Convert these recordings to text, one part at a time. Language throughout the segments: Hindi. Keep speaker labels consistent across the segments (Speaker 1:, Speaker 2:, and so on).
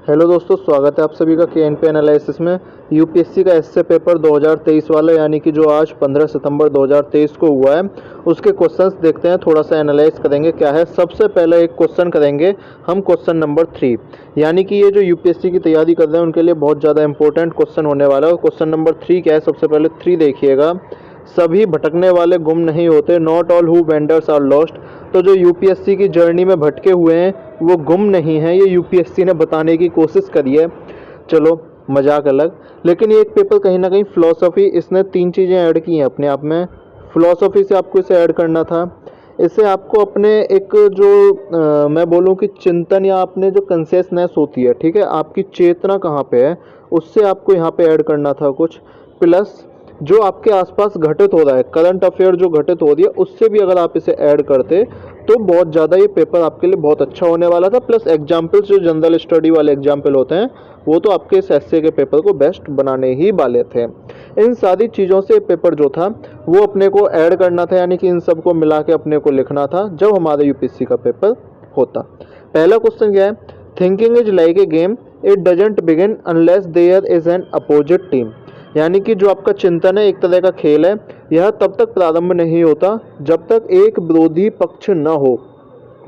Speaker 1: हेलो दोस्तों, स्वागत है आप सभी का के एनालिसिस में। यूपीएससी का एसए पेपर 2023 वाला यानी कि जो आज 15 सितंबर 2023 को हुआ है, उसके क्वेश्चंस देखते हैं, थोड़ा सा एनालाइज करेंगे क्या है। सबसे पहले एक क्वेश्चन करेंगे हम, क्वेश्चन नंबर 3, यानी कि ये जो यूपीएससी की तैयारी कर रहे हैं उनके लिए बहुत ज़्यादा इंपॉर्टेंट क्वेश्चन होने वाला है। और क्वेश्चन नंबर 3 क्या है, सबसे पहले 3 देखिएगा। सभी भटकने वाले गुम नहीं होते, not all who wanderers are lost. तो जो यूपीएससी की जर्नी में भटके हुए हैं वो गुम नहीं है, ये यूपीएससी ने बताने की कोशिश करी है। चलो, मजाक अलग, लेकिन ये एक पेपर कहीं ना कहीं फिलोसफी, इसने 3 चीज़ें ऐड की हैं अपने आप में। फिलोसफी से आपको इसे ऐड करना था, इससे आपको अपने एक जो मैं बोलूँ कि चिंतन या अपने जो कंसियसनेस होती है, ठीक है, आपकी चेतना कहाँ पे है, उससे आपको यहाँ पे ऐड करना था कुछ। प्लस जो आपके आसपास घटित हो रहा है, करंट अफेयर जो घटित हो रही है, उससे भी अगर आप इसे ऐड करते तो बहुत ज़्यादा ये पेपर आपके लिए बहुत अच्छा होने वाला था। प्लस एग्जाम्पल्स जो जनरल स्टडी वाले एग्जाम्पल होते हैं वो तो आपके इस एसए के पेपर को बेस्ट बनाने ही वाले थे। इन सारी चीज़ों से पेपर जो था वो अपने को ऐड करना था, यानी कि इन सबको मिला के अपने को लिखना था जब हमारे यूपीएससी का पेपर होता। पहला क्वेश्चन क्या है, thinking is like a game, it doesn't begin unless there is an opposite team. यानी कि जो आपका चिंतन है एक तरह का खेल है, यह तब तक प्रारंभ नहीं होता जब तक एक विरोधी पक्ष न हो।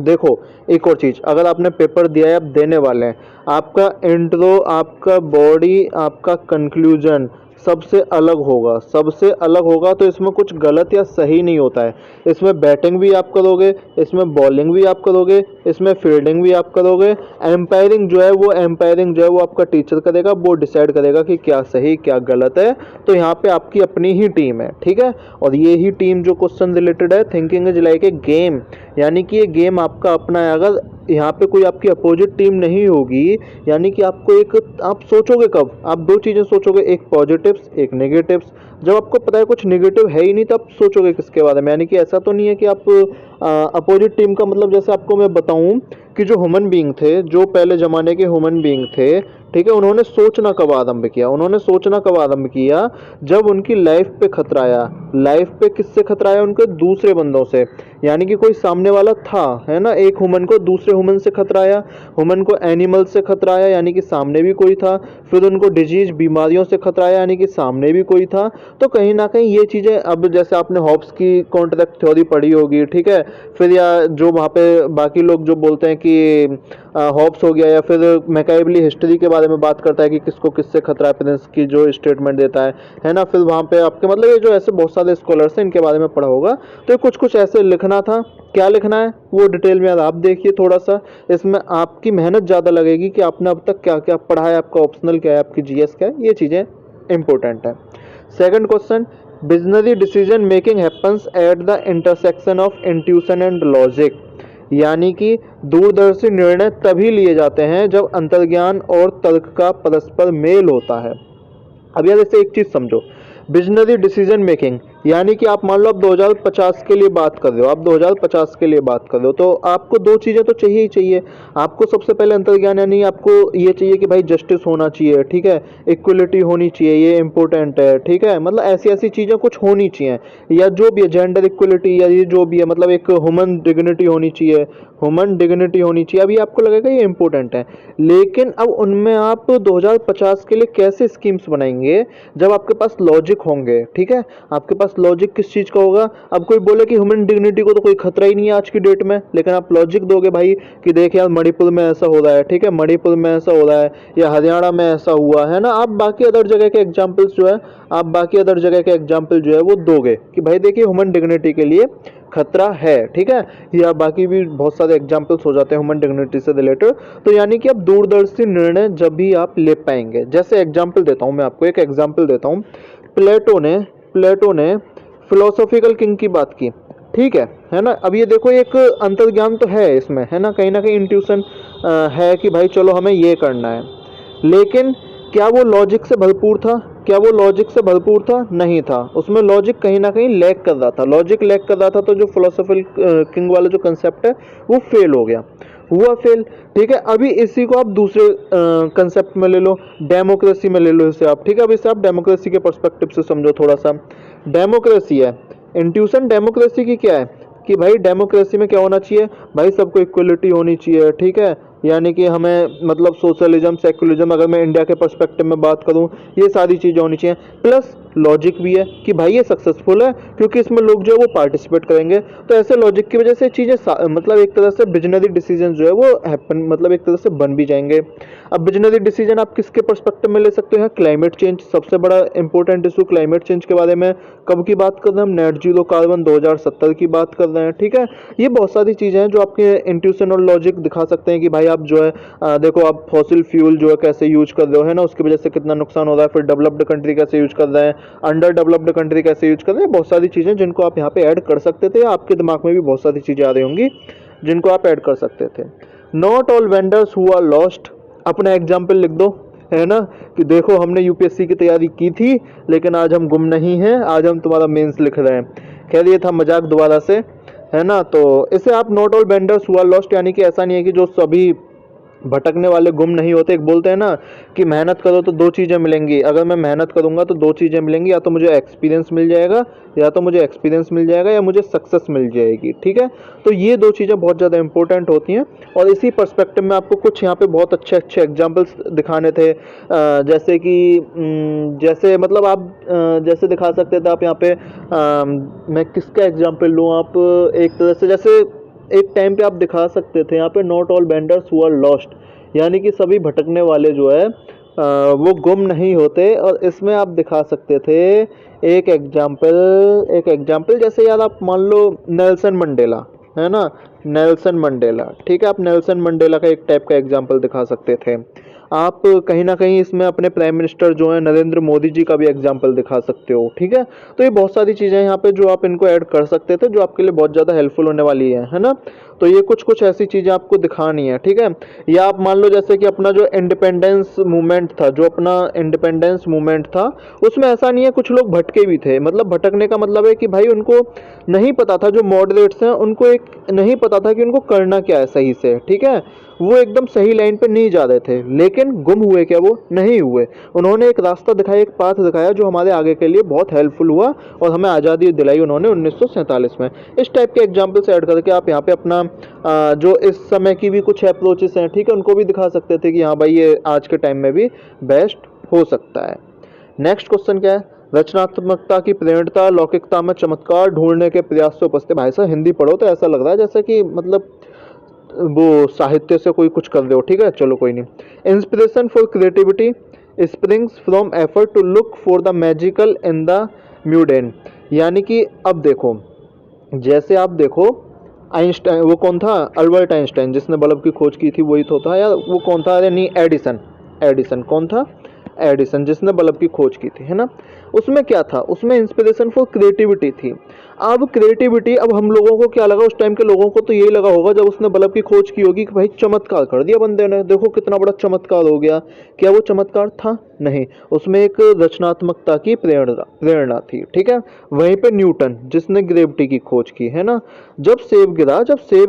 Speaker 1: देखो, एक और चीज़, अगर आपने पेपर दिया है, आप देने वाले हैं, आपका इंट्रो, आपका बॉडी, आपका कंक्लूजन सबसे अलग होगा, सबसे अलग होगा। तो इसमें कुछ गलत या सही नहीं होता है। इसमें बैटिंग भी आप करोगे, इसमें बॉलिंग भी आप करोगे, इसमें फील्डिंग भी आप करोगे। एम्पायरिंग जो है वो आपका टीचर करेगा, वो डिसाइड करेगा कि क्या सही क्या गलत है। तो यहाँ पे आपकी अपनी ही टीम है, ठीक है। और ये ही टीम जो क्वेश्चन रिलेटेड है, thinking is like a game, यानी कि ये गेम आपका अपना है। अगर यहाँ पे कोई आपकी अपोजिट टीम नहीं होगी, यानी कि आपको एक, आप सोचोगे कब, आप 2 चीज़ें सोचोगे, एक पॉजिटिव्स एक नेगेटिव्स। जब आपको पता है कुछ नेगेटिव है ही नहीं तब सोचोगे किसके बारे में। यानी कि ऐसा तो नहीं है कि आप अपोजिट टीम का मतलब, जैसे आपको मैं बताऊं कि जो ह्यूमन बीइंग थे, जो पहले ज़माने के ह्यूमन बीइंग थे, ठीक है, उन्होंने सोचना कब आरंभ किया, उन्होंने सोचना कब आरंभ किया, जब उनकी लाइफ पे खतरा आया। लाइफ पे किससे खतरा आया, उनके दूसरे बंदों से। यानी कि कोई सामने वाला था, है ना, एक ह्यूमन को दूसरे ह्यूमन से खतरा आया, ह्यूमन को एनिमल से खतरा आया, यानी कि सामने भी कोई था। फिर उनको डिजीज, बीमारियों से खतरा आया, यानी कि सामने भी कोई था। तो कहीं ना कहीं ये चीज़ें, अब जैसे आपने हॉब्स की कॉन्ट्रैक्ट थ्योरी पढ़ी होगी, ठीक है, फिर या जो वहाँ पे बाकी लोग जो बोलते हैं कि हॉब्स हो गया, या फिर मैकाइवली हिस्ट्री के बारे में बात करता है कि किसको किससे खतरा है, प्रिंस की जो स्टेटमेंट देता है ना। फिर वहाँ पे आपके मतलब ये जो ऐसे बहुत सारे स्कॉलर्स हैं, इनके बारे में पढ़ा होगा। तो कुछ कुछ ऐसे लिखना था। क्या लिखना है वो डिटेल में आप देखिए थोड़ा सा, इसमें आपकी मेहनत ज़्यादा लगेगी कि आपने अब तक क्या क्या पढ़ा है, आपका ऑप्शनल क्या है, आपकी जीएस क्या है, ये चीज़ें इंपॉर्टेंट है। Second question, visionary decision making happens at the intersection of intuition and logic. यानी कि दूरदर्शी निर्णय तभी लिए जाते हैं जब अंतर्ज्ञान और तर्क का परस्पर मेल होता है। अब यार इससे एक चीज़ समझो, विजनरी डिसीजन मेकिंग, यानी कि आप मान लो आप 2050 के लिए बात कर रहे हो, आप 2050 के लिए बात कर रहे हो, तो आपको 2 चीज़ें तो चाहिए ही चाहिए। आपको सबसे पहले अंतर्ज्ञान, यानी आपको ये चाहिए कि भाई जस्टिस होना चाहिए, ठीक है, इक्वलिटी होनी चाहिए, ये इंपॉर्टेंट है, ठीक है, मतलब ऐसी ऐसी चीज़ें कुछ होनी चाहिए, या जो भी है जेंडर इक्वलिटी, या ये जो भी है, मतलब एक ह्यूमन डिग्निटी होनी चाहिए, ह्यूमन डिग्निटी होनी चाहिए। अभी आपको लगेगा ये इंपॉर्टेंट है, लेकिन अब उनमें आप 2050 के लिए कैसे स्कीम्स बनाएंगे जब आपके पास लॉजिक होंगे, ठीक है। आपके पास लॉजिक किस चीज़ का होगा, अब कोई बोले कि ह्यूमन डिग्निटी को तो कोई खतरा ही नहीं है आज की डेट में, लेकिन आप लॉजिक दोगे भाई कि देख यार मणिपुर में ऐसा हो रहा है, ठीक है, मणिपुर में ऐसा हो रहा है, या हरियाणा में ऐसा हुआ है ना। आप बाकी अदर जगह के एग्जाम्पल्स जो है, आप बाकी अदर जगह के एग्जाम्पल जो है वो दोगे कि भाई देखिए ह्यूमन डिग्निटी के लिए खतरा है, ठीक है, या बाकी भी बहुत सारे एग्जाम्पल्स हो जाते हैं ह्यूमन डिग्निटी से रिलेटेड। तो यानी कि अब दूरदर्शी निर्णय जब भी आप ले पाएंगे। जैसे एग्जाम्पल देता हूँ मैं आपको, एक एग्जाम्पल देता हूँ। प्लेटो ने फिलोसॉफिकल किंग की बात की, ठीक है ना। अब ये देखो एक अंतर्ज्ञान तो है इसमें, है ना, कहीं ना कहीं इंट्यूशन है कि भाई चलो हमें ये करना है, लेकिन क्या वो लॉजिक से भरपूर था, क्या वो लॉजिक से भरपूर था, नहीं था। उसमें लॉजिक कहीं ना कहीं लैग कर रहा था, लॉजिक लैग कर रहा था, तो जो फिलोसॉफिकल किंग वाला जो कंसेप्ट है वो फेल हो गया, हुआ फेल, ठीक है। अभी इसी को आप दूसरे कंसेप्ट में ले लो, डेमोक्रेसी में ले लो इसे आप, ठीक है। अब इसे आप डेमोक्रेसी के पर्सपेक्टिव से समझो थोड़ा सा। डेमोक्रेसी है, इंट्यूशन डेमोक्रेसी की क्या है कि भाई डेमोक्रेसी में क्या होना चाहिए, भाई सबको इक्वलिटी होनी चाहिए, ठीक है, यानी कि हमें मतलब सोशलिज्म सेकुलरिज्म, अगर मैं इंडिया के पर्सपेक्टिव में बात करूं, ये सारी चीज़ें होनी चाहिए। प्लस लॉजिक भी है कि भाई ये सक्सेसफुल है क्योंकि इसमें लोग जो है वो पार्टिसिपेट करेंगे। तो ऐसे लॉजिक की वजह से चीज़ें मतलब एक तरह से विजनरी डिसीजन जो है वो हैपन, मतलब एक तरह से बन भी जाएंगे। अब विजनरी डिसीजन आप किसके पर्सपेक्टिव में ले सकते हैं? क्लाइमेट चेंज, सबसे बड़ा इंपॉर्टेंट इशू क्लाइमेट चेंज के बारे में कब की बात कर रहे हैं हम? नेट जीरो कार्बन 2070 की बात कर रहे हैं, ठीक है। ये बहुत सारी चीज़ें हैं जो आपके इंट्यूशन और लॉजिक दिखा सकते हैं कि भाई आप जो है देखो आप फॉसिल फ्यूल जो है कैसे यूज कर रहे हो, है ना, उसकी वजह से कितना नुकसान हो रहा है। फिर डेवलप्ड कंट्री कैसे यूज कर रहे हैं, अंडर डेवलप्ड कंट्री कैसे यूज कर रहे हैं। बहुत सारी चीज़ें जिनको आप यहाँ पे ऐड कर सकते थे, आपके दिमाग में भी बहुत सारी चीज़ें आ रही होंगी जिनको आप ऐड कर सकते थे। Not all wanderers who are lost, अपना एग्जाम्पल लिख दो, है ना, कि देखो हमने यूपीएससी की तैयारी की थी लेकिन आज हम गुम नहीं हैं, आज हम तुम्हारा मेंस लिख रहे हैं। खैर ये था मजाक दोबारा से, है ना। तो इसे आप not all wanderers who are lost, यानी कि ऐसा नहीं है कि जो सभी भटकने वाले गुम नहीं होते। एक बोलते हैं ना कि मेहनत करो तो दो चीज़ें मिलेंगी, अगर मैं मेहनत करूंगा तो दो चीज़ें मिलेंगी, या तो मुझे एक्सपीरियंस मिल जाएगा, या मुझे सक्सेस मिल जाएगी, ठीक है। तो ये दो चीज़ें बहुत ज़्यादा इंपॉर्टेंट होती हैं। और इसी पर्सपेक्टिव में आपको कुछ यहाँ पे बहुत अच्छे अच्छे एग्जाम्पल्स दिखाने थे, जैसे कि जैसे मतलब आप जैसे दिखा सकते थे आप यहाँ पे, मैं किसका एग्जाम्पल लूँ, आप एक तरह से जैसे एक टाइम पे आप दिखा सकते थे यहाँ पे not all wanderers who are lost, यानी कि सभी भटकने वाले जो है वो गुम नहीं होते। और इसमें आप दिखा सकते थे एक एग्जाम्पल जैसे यार आप मान लो नेल्सन मंडेला, है ना, नेल्सन मंडेला, ठीक है। आप नेल्सन मंडेला का एक टाइप का एग्जाम्पल दिखा सकते थे। आप कहीं ना कहीं इसमें अपने प्राइम मिनिस्टर जो है नरेंद्र मोदी जी का भी एग्जाम्पल दिखा सकते हो, ठीक है। तो ये बहुत सारी चीज़ें यहाँ पे जो आप इनको ऐड कर सकते थे जो आपके लिए बहुत ज़्यादा हेल्पफुल होने वाली है ना। तो ये कुछ कुछ ऐसी चीज़ें आपको दिखानी है, ठीक है। या आप मान लो जैसे कि अपना जो इंडिपेंडेंस मूवमेंट था, उसमें ऐसा नहीं है, कुछ लोग भटके भी थे। मतलब भटकने का मतलब है कि भाई उनको नहीं पता था, जो मॉडरेट्स हैं उनको एक नहीं पता था कि उनको करना क्या है सही से, ठीक है। वो एकदम सही लाइन पे नहीं जा रहे थे, लेकिन गुम हुए क्या? वो नहीं हुए। उन्होंने एक रास्ता दिखाया, एक पाथ दिखाया जो हमारे आगे के लिए बहुत हेल्पफुल हुआ और हमें आज़ादी दिलाई उन्होंने 1947 में। इस टाइप के एग्जाम्पल्स ऐड करके आप यहाँ पे अपना जो इस समय की भी कुछ अप्रोचेस हैं, ठीक है, उनको भी दिखा सकते थे कि हाँ भाई ये आज के टाइम में भी बेस्ट हो सकता है। नेक्स्ट क्वेश्चन क्या है? रचनात्मकता की प्रेरणा लौकिकता में चमत्कार ढूंढने के प्रयास से उपस्थित। भाई साहब हिंदी पढ़ो तो ऐसा लग रहा है जैसे कि मतलब वो साहित्य से कोई कुछ कर रहे हो, ठीक है, चलो कोई नहीं। Inspiration for creativity springs from effort to look for the magical in the mundane, यानी कि अब देखो, जैसे आप देखो आइंस्टाइन, वो कौन था? अल्बर्ट आइंस्टाइन, जिसने बल्ब की खोज की थी वही तो था यार। वो कौन था? अरे नहीं, एडिसन कौन था? एडिसन, जिसने बल्ब की खोज की थी, है ना। उसमें क्या था? उसमें इंस्पिरेशन फॉर क्रिएटिविटी थी। अब क्रिएटिविटी, अब हम लोगों को क्या लगा? उस टाइम के लोगों को तो यही लगा होगा जब उसने बल्ब की खोज की होगी कि भाई चमत्कार कर दिया बंदे ने, देखो कितना बड़ा चमत्कार हो गया। क्या वो चमत्कार था? नहीं, उसमें एक रचनात्मकता की प्रेरणा थी, ठीक है। वहीं पे न्यूटन, जिसने ग्रेविटी की खोज की, है ना, जब सेब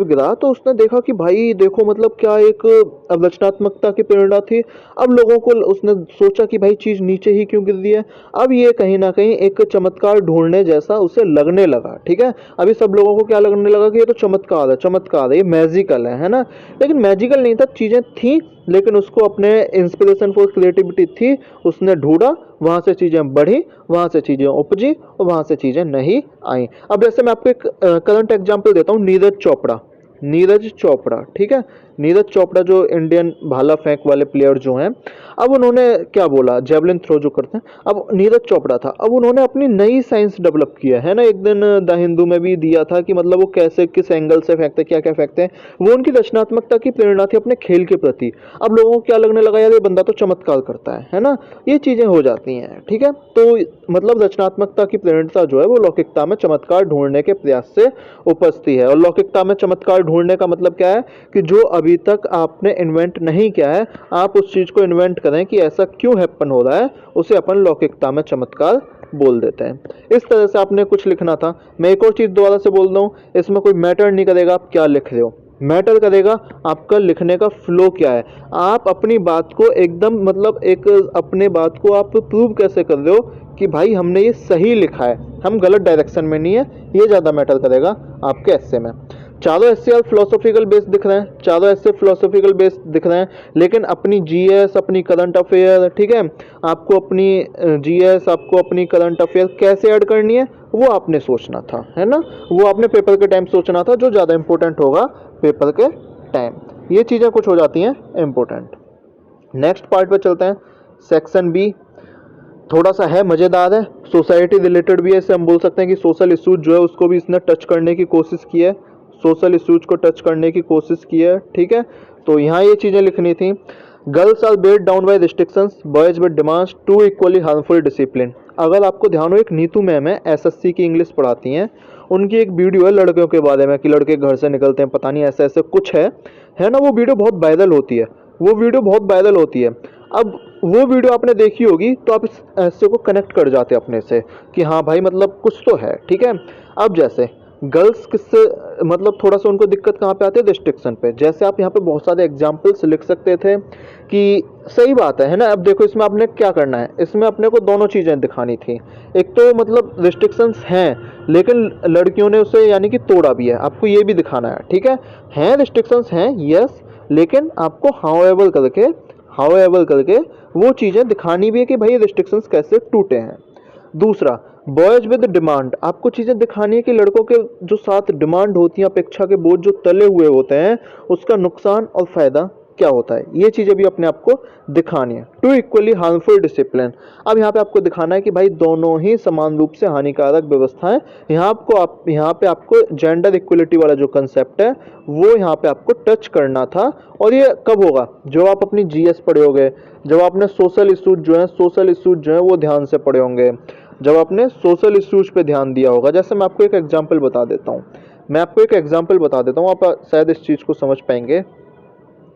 Speaker 1: गिरा तो उसने देखा कि भाई देखो मतलब क्या एक अब रचनात्मकता की प्रेरणा थी। अब लोगों को उसने सोचा कि भाई चीज नीचे ही क्यों गिर रही है। अब ये कहीं ना कहीं एक चमत्कार ढूंढने जैसा उसे लगने लगा, ठीक है। अभी सब लोगों को क्या लगने लगा कि ये तो चमत्कार है, ये मैजिकल है ना। लेकिन मैजिकल नहीं था, चीजें थी, लेकिन उसको अपने इंस्पिरेशन फॉर क्रिएटिविटी थी, उसने ढूंढा, वहां से चीजें बढ़ी, वहां से चीजें उपजी और वहां से चीजें नहीं आई। अब जैसे मैं आपको एक करंट एग्जांपल देता हूँ, नीरज चोपड़ा, ठीक है। नीरज चोपड़ा जो इंडियन भाला फेंक वाले प्लेयर जो हैं, अब उन्होंने क्या बोला, जेवलिन थ्रो जो करते हैं, अब नीरज चोपड़ा था, अब उन्होंने अपनी नई साइंस डेवलप किया है ना। एक दिन द हिंदू में भी दिया था कि मतलब वो कैसे किस एंगल से फेंकते, क्या क्या फेंकते हैं। वो उनकी रचनात्मकता की प्रेरणा थी अपने खेल के प्रति। अब लोगों को क्या लगने लगा, यार ये बंदा तो चमत्कार करता है ना। ये चीजें हो जाती हैं, ठीक है। तो मतलब रचनात्मकता की प्रेरणा जो है वो लौकिकता में चमत्कार ढूंढने के प्रयास से उपस्थित है। और लौकिकता में चमत्कार ढूंढने का मतलब क्या है कि जो अभी तक आपने इन्वेंट नहीं किया है, आप उस चीज को इन्वेंट करें कि ऐसा क्यों हैपन हो रहा है, उसे अपन लौकिकता में चमत्कार बोल देते हैं। इस तरह से आपने कुछ लिखना था। मैं एक और चीज दोबारा से बोल दूं, इसमें कोई मैटर नहीं करेगा आप क्या लिख रहे हो, मैटर करेगा आपका लिखने का फ्लो क्या है। आप अपनी बात को एकदम मतलब एक अपने बात को आप प्रूव कैसे कर रहे हो कि भाई हमने ये सही लिखा है, हम गलत डायरेक्शन में नहीं है, ये ज़्यादा मैटर करेगा आपके एस्से में। चारों एससीआर फिलोसॉफिकल बेस्ड दिख रहे हैं, चारों एसए फिलोसॉफिकल बेस्ड दिख रहे हैं, लेकिन अपनी जीएस, अपनी करंट अफेयर, ठीक है, आपको अपनी जीएस, आपको अपनी करंट अफेयर कैसे ऐड करनी है वो आपने सोचना था, है ना, वो आपने पेपर के टाइम सोचना था, जो ज़्यादा इंपॉर्टेंट होगा पेपर के टाइम। ये चीज़ें कुछ हो जाती हैं इंपॉर्टेंट। नेक्स्ट पार्ट पे चलते हैं, सेक्शन बी थोड़ा सा है मज़ेदार है, सोसाइटी रिलेटेड भी है, इसे हम बोल सकते हैं कि सोशल इशूज जो है उसको भी इसने टच करने की कोशिश की है, सोशल इशूज को टच करने की कोशिश की है, ठीक है। तो यहाँ ये चीज़ें लिखनी थी, girls are beat down by restrictions, boys with demands to equally harmful discipline. अगर आपको ध्यान हो, एक नीतू मैम है, एसएससी की इंग्लिश पढ़ाती हैं, उनकी एक वीडियो है लड़कियों के बारे में कि लड़के घर से निकलते हैं पता नहीं ऐसे ऐसे कुछ है ना, वो वीडियो बहुत वायरल होती है, वो वीडियो बहुत वायरल होती है। अब वो वीडियो आपने देखी होगी तो आप इस ऐसे को कनेक्ट कर जाते हैं अपने से कि हाँ भाई मतलब कुछ तो है, ठीक है। अब जैसे गर्ल्स किससे मतलब थोड़ा सा उनको दिक्कत कहाँ पे आती है, रिस्ट्रिक्शन पे। जैसे आप यहाँ पे बहुत सारे एग्जाम्पल्स लिख सकते थे कि सही बात है ना। अब देखो इसमें आपने क्या करना है, इसमें अपने को दोनों चीज़ें दिखानी थी, एक तो मतलब रिस्ट्रिक्शंस हैं लेकिन लड़कियों ने उसे यानी कि तोड़ा भी है, आपको ये भी दिखाना है, ठीक है रिस्ट्रिक्शंस हैं यस, लेकिन आपको हाउएवर करके वो चीज़ें दिखानी भी है कि भाई रिस्ट्रिक्शंस कैसे टूटे हैं। दूसरा, बॉयज विद डिमांड, आपको चीज़ें दिखानी है कि लड़कों के जो साथ डिमांड होती है, अपेक्षा के बोझ जो तले हुए होते हैं, उसका नुकसान और फायदा क्या होता है, ये चीज़ें भी अपने आपको दिखानी है। टू इक्वली हार्मफुल डिसिप्लिन, अब यहाँ पे आपको दिखाना है कि भाई दोनों ही समान रूप से हानिकारक व्यवस्थाएं। यहाँ पे आपको जेंडर इक्वलिटी वाला जो कंसेप्ट है वो यहाँ पे आपको टच करना था। और ये कब होगा, जब आप अपनी जीएस पढ़े होंगे, जब आपने सोशल इशूज जो है वो ध्यान से पढ़े होंगे, जब आपने सोशल इश्यूज पे ध्यान दिया होगा। जैसे मैं आपको एक एग्जांपल बता देता हूँ, आप शायद इस चीज़ को समझ पाएंगे।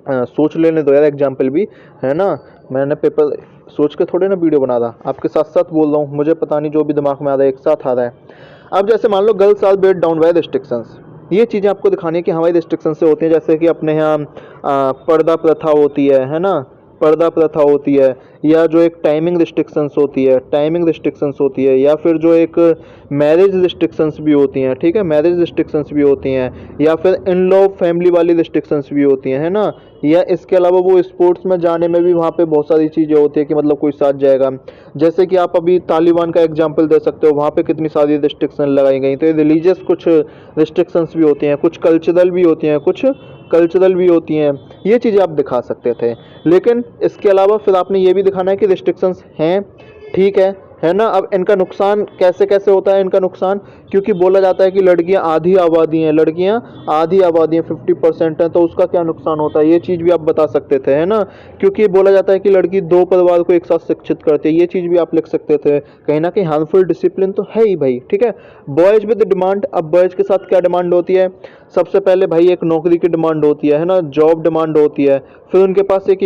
Speaker 1: सोच लेने दो यार एग्जांपल भी, है ना, मैंने पेपर सोच के थोड़े ना वीडियो बना रहा, आपके साथ साथ बोल रहा हूँ, मुझे पता नहीं जो भी दिमाग में आ रहा है एक साथ आ रहा है। अब जैसे मान लो girls are beat down by restrictions, ये चीज़ें आपको दिखानी है कि हमारी रिस्ट्रिक्शन से होती हैं। जैसे कि अपने यहाँ पर्दा प्रथा होती है ना, पर्दा प्रथा होती है, या जो एक टाइमिंग रिस्ट्रिक्शंस होती है, या फिर जो एक मैरिज रिस्ट्रिक्शंस भी होती हैं, ठीक है, मैरिज रिस्ट्रिक्शंस भी होती हैं, या फिर इन लॉ फैमिली वाली रिस्ट्रिक्शंस भी होती हैं, है ना। या इसके अलावा वो स्पोर्ट्स में जाने में भी वहाँ पे बहुत सारी चीज़ें होती है कि मतलब कोई साथ जाएगा। जैसे कि आप अभी तालिबान का एग्जाम्पल दे सकते हो, वहाँ पे कितनी सारी रिस्ट्रिक्शन लगाई गई। तो ये रिलीजियस कुछ रिस्ट्रिक्शंस भी होती हैं, कुछ कल्चरल भी होती हैं, ये चीज़ें आप दिखा सकते थे। लेकिन इसके अलावा फिर आपने ये भी दिखाना है कि रिस्ट्रिक्शंस हैं, ठीक है ना। अब इनका नुकसान कैसे कैसे होता है, इनका नुकसान, क्योंकि बोला जाता है कि लड़कियां आधी आबादी हैं, 50% हैं, तो उसका क्या नुकसान होता है, ये चीज़ भी आप बता सकते थे, है ना। क्योंकि बोला जाता है कि लड़की 2 परिवार को एक साथ शिक्षित करती है, ये चीज़ भी आप लिख सकते थे। कहीं ना कहीं हार्मफुल डिसिप्लिन तो है ही भाई, ठीक है। बॉयज विद डिमांड, अब बॉयज के साथ क्या डिमांड होती है, सबसे पहले भाई एक नौकरी की डिमांड होती है ना, जॉब डिमांड होती है। फिर उनके पास एक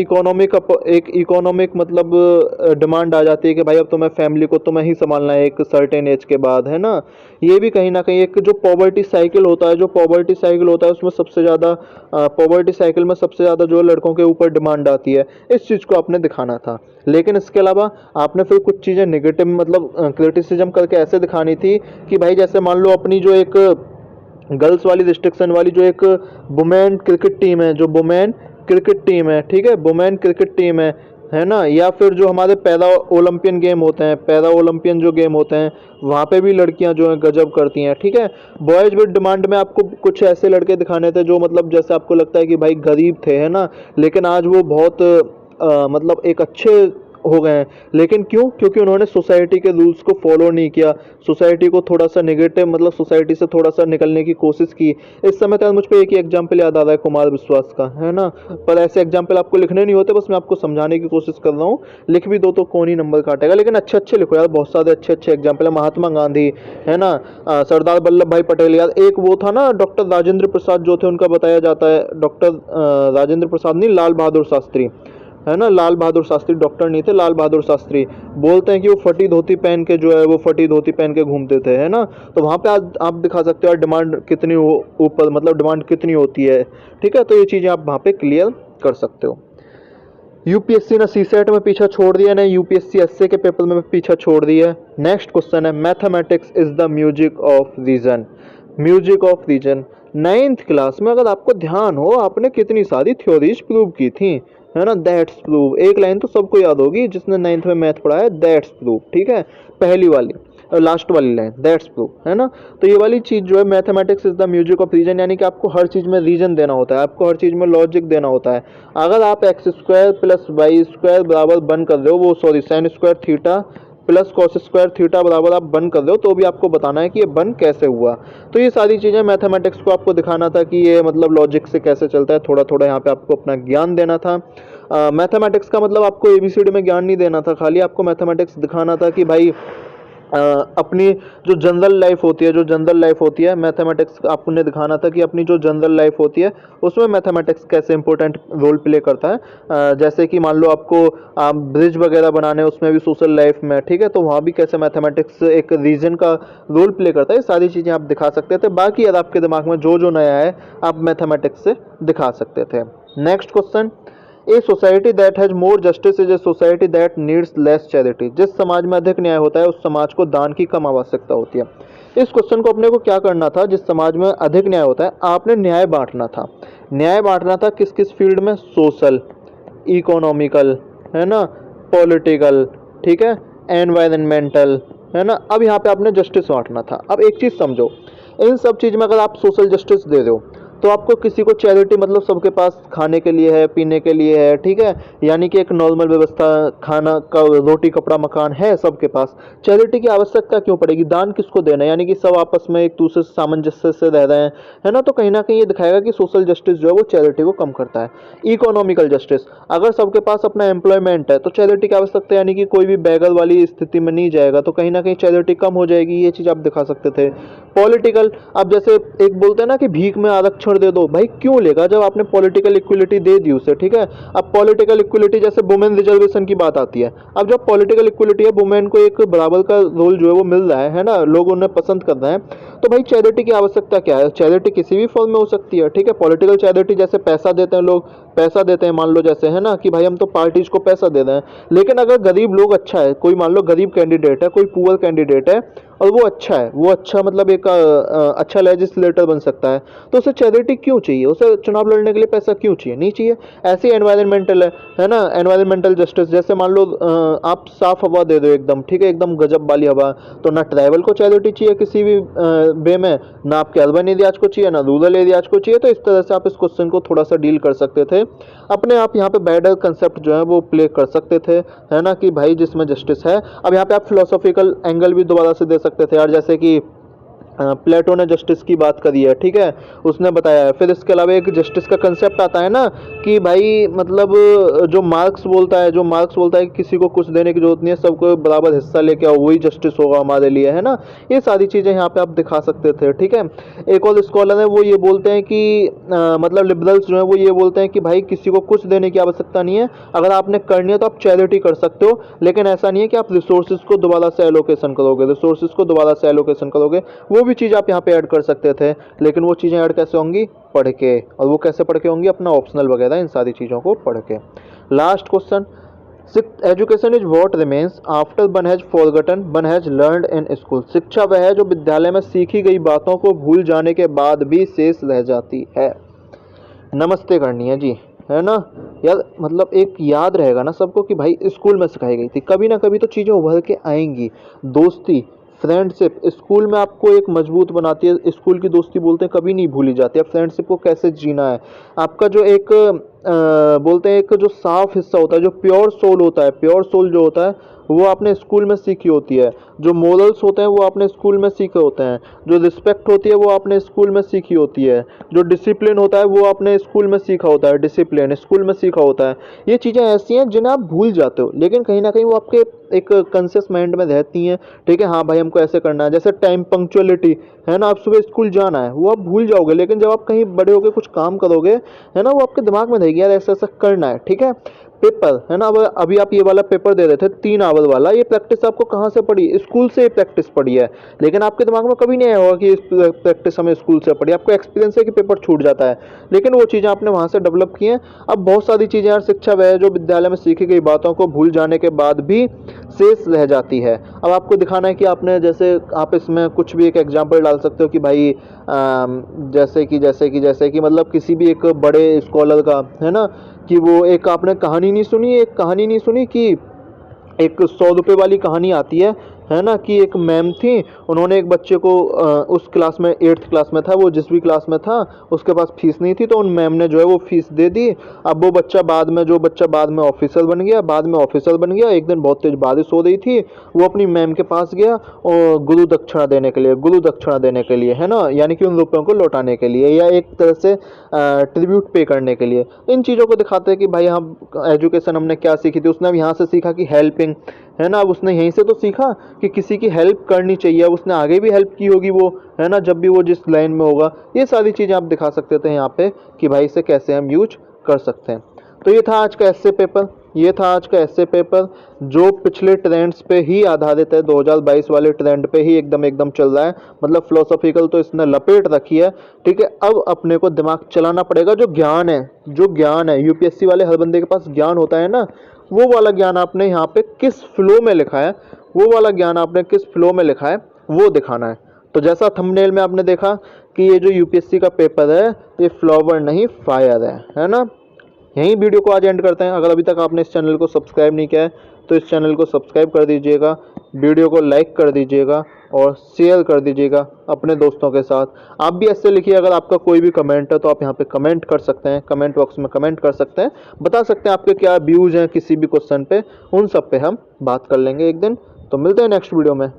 Speaker 1: इकोनॉमिक मतलब डिमांड आ जाती है कि भाई अब तुम्हें फैमिली को तुम्हें ही संभालना है एक सर्टेन एज के बाद, है ना। ये भी कहीं ना कहीं एक जो पॉवर्टी साइकिल होता है उसमें सबसे ज़्यादा पॉवर्टी साइकिल में सबसे ज़्यादा जो लड़कों के ऊपर डिमांड आती है, इस चीज़ को आपने दिखाना था। लेकिन इसके अलावा आपने फिर कुछ चीज़ें नेगेटिव मतलब क्रिटिसिज्म करके ऐसे दिखानी थी कि भाई जैसे मान लो अपनी जो एक गर्ल्स वाली रिस्ट्रिक्शन वाली जो एक वुमेन क्रिकेट टीम है, ठीक है, वुमेन क्रिकेट टीम है ना, या फिर जो हमारे पैरा ओलंपियन जो गेम होते हैं वहाँ पे भी लड़कियां जो है गजब करती हैं, ठीक है। बॉयज विद डिमांड में आपको कुछ ऐसे लड़के दिखाने थे जो मतलब जैसे आपको लगता है कि भाई गरीब थे, है ना, लेकिन आज वो बहुत मतलब एक अच्छे हो गए हैं। लेकिन क्यों, क्योंकि उन्होंने सोसाइटी के रूल्स को फॉलो नहीं किया, सोसाइटी को थोड़ा सा नेगेटिव मतलब सोसाइटी से थोड़ा सा निकलने की कोशिश की। इस समय तक मुझ पे एक ही एग्जाम्पल याद आ रहा है, कुमार विश्वास का, है ना। पर ऐसे एग्जाम्पल आपको लिखने नहीं होते, बस मैं आपको समझाने की कोशिश कर रहा हूँ। लिख भी दो तो कौन ही नंबर काटेगा, लेकिन अच्छे अच्छे लिखो यार, बहुत सारे अच्छे अच्छे एग्जाम्पल है। महात्मा गांधी, है ना, सरदार वल्लभ भाई पटेल, यार एक वो था ना डॉक्टर राजेंद्र प्रसाद जो थे, उनका बताया जाता है, डॉक्टर राजेंद्र प्रसाद नहीं, लाल बहादुर शास्त्री, है ना, लाल बहादुर शास्त्री डॉक्टर नहीं थे, लाल बहादुर शास्त्री। बोलते हैं कि वो फटी धोती पहन के घूमते थे, है ना। तो वहाँ पे आज आप दिखा सकते हो डिमांड कितनी ऊपर मतलब डिमांड कितनी होती है, ठीक है। तो ये चीज़ें आप वहाँ पे क्लियर कर सकते हो। यूपीएससी ने सीसेट में पीछा छोड़ दिया, ने यूपीएससी एसए के पेपर में पीछा छोड़ दिया। नेक्स्ट क्वेश्चन है, mathematics is the music of reason. Ninth class में अगर आपको ध्यान हो, आपने कितनी सारी थ्योरीज प्रूव की थी, है ना। दैट्स प्रूव, एक लाइन तो सबको याद होगी जिसने नाइन्थ में मैथ पढ़ा है, दैट्स प्रूव, ठीक है, पहली वाली लास्ट वाली लाइन, दैट्स प्रूव, है ना। तो ये वाली चीज जो है, mathematics is the music of reason, यानी कि आपको हर चीज में रीजन देना होता है, आपको हर चीज में लॉजिक देना होता है। अगर आप x square plus y square बराबर बन कर रहे हो, वो sorry sine square theta plus cos square theta बराबर आप बन कर रहे हो, तो भी आपको बताना है कि ये बन कैसे हुआ। तो ये सारी चीज़ें मैथमेटिक्स को आपको दिखाना था कि ये मतलब लॉजिक से कैसे चलता है, थोड़ा थोड़ा यहाँ पे आपको अपना ज्ञान देना था। मैथमेटिक्स का मतलब आपको एबीसीडी में ज्ञान नहीं देना था, खाली आपको मैथमेटिक्स दिखाना था कि भाई अपनी जो जनरल लाइफ होती है, जो जनरल लाइफ होती है, मैथमेटिक्स आपने दिखाना था कि अपनी जो जनरल लाइफ होती है उसमें मैथमेटिक्स कैसे इंपॉर्टेंट रोल प्ले करता है। जैसे कि मान लो आपको ब्रिज वगैरह बनाने, उसमें भी सोशल लाइफ में, ठीक है, तो वहाँ भी कैसे मैथमेटिक्स एक रीजन का रोल प्ले करता है, ये सारी चीज़ें आप दिखा सकते थे। बाकी अगर आपके दिमाग में जो जो नया है आप मैथमेटिक्स से दिखा सकते थे। Next question, a society that has more justice is a society that needs less charity. जिस समाज में अधिक न्याय होता है उस समाज को दान की कम आवश्यकता होती है। इस क्वेश्चन को अपने को क्या करना था, जिस समाज में अधिक न्याय होता है आपने न्याय बांटना था। न्याय बांटना था किस किस फील्ड में, सोशल, इकोनॉमिकल, है ना, पॉलिटिकल, ठीक है, एनवायरमेंटल, है ना। अब यहाँ पे आपने जस्टिस बांटना था। अब एक चीज़ समझो, इन सब चीज़ में अगर आप सोशल जस्टिस दे रहे हो तो आपको किसी को चैरिटी, मतलब सबके पास खाने के लिए है, पीने के लिए है, ठीक है, यानी कि एक नॉर्मल व्यवस्था, खाना का, रोटी कपड़ा मकान है सबके पास, चैरिटी की आवश्यकता क्यों पड़ेगी, दान किसको देना है, यानी कि सब आपस में एक दूसरे से सामंजस्य से रह रहे हैं, है ना। तो कहीं ना कहीं ये दिखाएगा कि सोशल जस्टिस जो है वो चैरिटी को कम करता है। इकोनॉमिकल जस्टिस, अगर सबके पास अपना एम्प्लॉयमेंट है तो चैरिटी की आवश्यकता, यानी कि कोई भी बैगर वाली स्थिति में नहीं जाएगा, तो कहीं ना कहीं चैरिटी कम हो जाएगी, ये चीज़ आप दिखा सकते थे। पॉलिटिकल, अब जैसे एक बोलते हैं ना कि भीख में आरक्षण दे दो, भाई क्यों लेगा जब आपने पॉलिटिकल इक्वलिटी दे दी उसे, ठीक है। अब पॉलिटिकल इक्वलिटी, जैसे वुमेन रिजर्वेशन की बात आती है, अब जब पॉलिटिकल इक्वलिटी है, वुमेन को एक बराबर का रोल जो है वो मिल रहा है ना, लोग उन्हें पसंद कर रहे हैं, तो भाई चैरिटी की आवश्यकता क्या है, चैरिटी किसी भी फॉर्म में हो सकती है, ठीक है। पॉलिटिकल चैरिटी, जैसे पैसा देते हैं लोग, पैसा देते हैं, मान लो जैसे है ना कि भाई हम तो पार्टीज को पैसा दे रहे हैं, लेकिन अगर गरीब लोग, अच्छा है, कोई मान लो गरीब कैंडिडेट है, कोई पुअर कैंडिडेट है और वो अच्छा है, वो अच्छा मतलब एक अच्छा लेजिस्लेटर बन सकता है, तो उसे चैरिटी क्यों चाहिए, उसे चुनाव लड़ने के लिए पैसा क्यों चाहिए, नहीं चाहिए। ऐसे ही एनवायरमेंटल है ना, एनवायरमेंटल जस्टिस, जैसे मान लो आप साफ हवा दे दो एकदम, ठीक है, एकदम गजब वाली हवा, तो ना ट्राइबल को चैरिटी चाहिए किसी भी वे में, ना आपके अर्बन एरियाज को चाहिए, ना रूरल एरियाज को चाहिए। तो इस तरह से आप इस क्वेश्चन को थोड़ा सा डील कर सकते थे, अपने आप यहाँ पे बैडर कंसेप्ट जो है वो प्ले कर सकते थे, है ना, कि भाई जिसमें जस्टिस है। अब यहाँ पे आप फिलोसॉफिकल एंगल भी दोबारा से दे सकते थे यार, जैसे कि प्लेटो ने जस्टिस की बात करी है, ठीक है, उसने बताया है। फिर इसके अलावा एक जस्टिस का कंसेप्ट आता है ना कि भाई मतलब जो मार्क्स बोलता है, जो मार्क्स बोलता है कि किसी को कुछ देने की जरूरत नहीं है, सबको बराबर हिस्सा लेके आओ, वही जस्टिस होगा हमारे लिए, है ना। ये सारी चीज़ें यहाँ पे आप दिखा सकते थे, ठीक है। एक और स्कॉलर है, वो ये बोलते हैं कि मतलब लिबरल्स जो है वो ये बोलते हैं कि भाई किसी को कुछ देने की आवश्यकता नहीं है, अगर आपने करनी है तो आप चैरिटी कर सकते हो, लेकिन ऐसा नहीं है कि आप रिसोर्सेज को दोबारा से एलोकेशन करोगे, रिसोर्सेज को दोबारा से एलोकेशन करोगे। वो भी चीज़ आप यहाँ पे ऐड कर सकते थे, लेकिन वो चीज़ें ऐड कैसे होंगी, पढ़ के, और वो कैसे पढ़ के होंगी, अपना ऑप्शनल वगैरह इन सारी चीज़ों को पढ़ के। Last question, education is what remains after one has forgotten one has learned in school. शिक्षा वह है जो विद्यालय में सीखी गई बातों को भूल जाने के बाद भी शेष रह जाती है। नमस्ते करनी है जी, है ना यार, मतलब एक याद रहेगा ना सबको कि भाई स्कूल में सिखाई गई थी, कभी ना कभी तो चीज़ें उभर के आएंगी। दोस्ती, फ्रेंडशिप स्कूल में आपको एक मजबूत बनाती है, स्कूल की दोस्ती बोलते हैं कभी नहीं भूली जाती है। फ्रेंडशिप को कैसे जीना है, आपका जो एक बोलते हैं एक जो साफ हिस्सा होता है, जो प्योर सोल होता है, प्योर सोल जो होता है वो आपने स्कूल में सीखी होती है। जो मोरल्स होते हैं वो आपने स्कूल में सीखे होते हैं। जो रिस्पेक्ट होती है वो आपने स्कूल में सीखी होती है। जो डिसिप्लिन होता है वो आपने स्कूल में सीखा होता है, डिसिप्लिन स्कूल में सीखा होता है। ये चीज़ें ऐसी हैं जिन्हें आप भूल जाते हो, लेकिन कहीं ना कहीं वो आपके एक कॉन्शियस माइंड में रहती हैं, ठीक है। हाँ भाई हमको ऐसे करना है, जैसे टाइम पंक्चुअलिटी, है ना, आप सुबह स्कूल जाना है वो आप भूल जाओगे, लेकिन जब आप कहीं बड़े होकर कुछ काम करोगे, है ना, वो आपके दिमाग में रहेगी यार ऐसा ऐसा करना है, ठीक है। पेपर है ना, अब अभी आप ये वाला पेपर दे रहे थे 3 आवर वाला, ये प्रैक्टिस आपको कहाँ से पड़ी? स्कूल से ही प्रैक्टिस पड़ी है। लेकिन आपके दिमाग में कभी नहीं आया होगा कि इस प्रैक्टिस हमें स्कूल से पड़ी, आपको एक्सपीरियंस है कि पेपर छूट जाता है, लेकिन वो चीज़ें आपने वहाँ से डेवलप की हैं। अब बहुत सारी चीज़ें यार, शिक्षा वह है जो विद्यालय में सीखी गई बातों को भूल जाने के बाद भी शेष रह जाती है। अब आपको दिखाना है कि आपने, जैसे आप इसमें कुछ भी एक एग्जाम्पल डाल सकते हो कि भाई जैसे कि मतलब किसी भी एक बड़े स्कॉलर का, है ना, कि वो एक आपने एक कहानी नहीं सुनी कि एक 100 रुपये वाली कहानी आती है ना, कि एक मैम थी, उन्होंने एक बच्चे को उस क्लास में 8th क्लास में था वो, जिस भी क्लास में था उसके पास फीस नहीं थी, तो उन मैम ने जो है वो फीस दे दी। अब वो बच्चा बाद में ऑफिसर बन गया। एक दिन बहुत तेज बारिश हो रही थी, वो अपनी मैम के पास गया और गुरु दक्षिणा देने के लिए, है ना, यानी कि उन रुपयों को लौटाने के लिए, या एक तरह से ट्रिब्यूट पे करने के लिए। इन चीज़ों को दिखाते हैं कि भाई हम एजुकेशन हमने क्या सीखी थी, उसने अब यहाँ से सीखा कि हेल्पिंग, है ना, अब उसने यहीं से तो सीखा कि किसी की हेल्प करनी चाहिए, अब उसने आगे भी हेल्प की होगी वो, है ना, जब भी वो जिस लाइन में होगा। ये सारी चीज़ें आप दिखा सकते थे यहाँ पे कि भाई इसे कैसे हम यूज कर सकते हैं। तो ये था आज का एस्से पेपर, जो पिछले ट्रेंड्स पे ही आधारित है, 2022 वाले ट्रेंड पे ही एकदम चल रहा है, मतलब फिलोसॉफिकल तो इसने लपेट रखी है। ठीक है, अब अपने को दिमाग चलाना पड़ेगा। जो ज्ञान है यूपीएससी वाले हर बंदे के पास ज्ञान होता है ना, वो वाला ज्ञान आपने यहाँ पे किस फ्लो में लिखा है, वो दिखाना है। तो जैसा थंबनेल में आपने देखा कि ये जो यूपीएससी का पेपर है, ये फ्लावर नहीं फायर है ना। यहीं वीडियो को आज एंड करते हैं। अगर अभी तक आपने इस चैनल को सब्सक्राइब नहीं किया है तो इस चैनल को सब्सक्राइब कर दीजिएगा, वीडियो को लाइक कर दीजिएगा और शेयर कर दीजिएगा अपने दोस्तों के साथ। आप भी ऐसे लिखिए, अगर आपका कोई भी कमेंट है तो आप यहाँ पे कमेंट कर सकते हैं, कमेंट बॉक्स में कमेंट कर सकते हैं, बता सकते हैं आपके क्या व्यूज़ हैं किसी भी क्वेश्चन पे, उन सब पे हम बात कर लेंगे एक दिन। तो मिलते हैं नेक्स्ट वीडियो में।